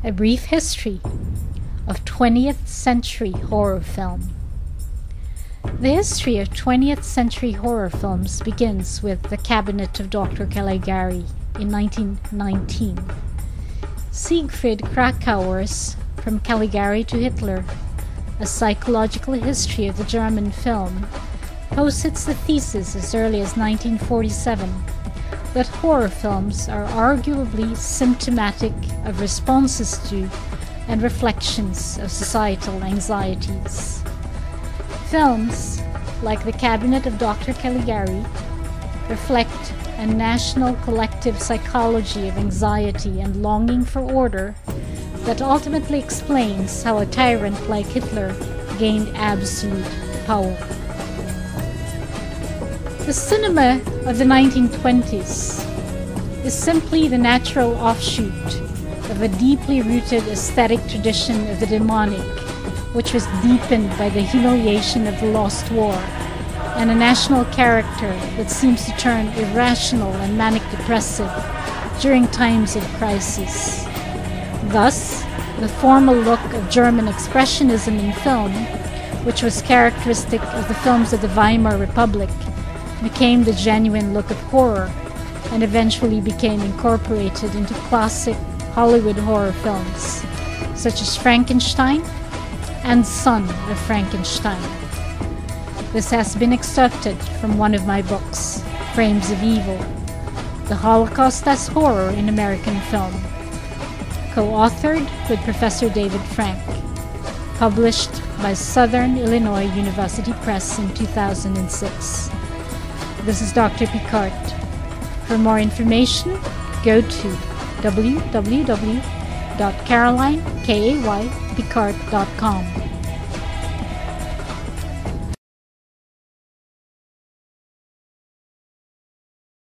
A brief history of 20th century horror film. The history of 20th century horror films begins with The Cabinet of Dr. Caligari in 1919. Siegfried Kracauer's From Caligari to Hitler, A Psychological History of the German Film, posits the thesis as early as 1947 that horror films are arguably symptomatic of responses to and reflections of societal anxieties. Films like The Cabinet of Dr. Caligari reflect a national collective psychology of anxiety and longing for order that ultimately explains how a tyrant like Hitler gained absolute power. The cinema of the 1920s is simply the natural offshoot of a deeply rooted aesthetic tradition of the demonic, which was deepened by the humiliation of the Lost War, and a national character that seems to turn irrational and manic-depressive during times of crisis. Thus, the formal look of German expressionism in film, which was characteristic of the films of the Weimar Republic, became the genuine look of horror and eventually became incorporated into classic Hollywood horror films such as Frankenstein and Son of Frankenstein. This has been excerpted from one of my books, Frames of Evil, The Holocaust as Horror in American Film, co-authored with Professor David Frank, published by Southern Illinois University Press in 2006. This is Dr. Picard. For more information, go to www.carolinepicard.com.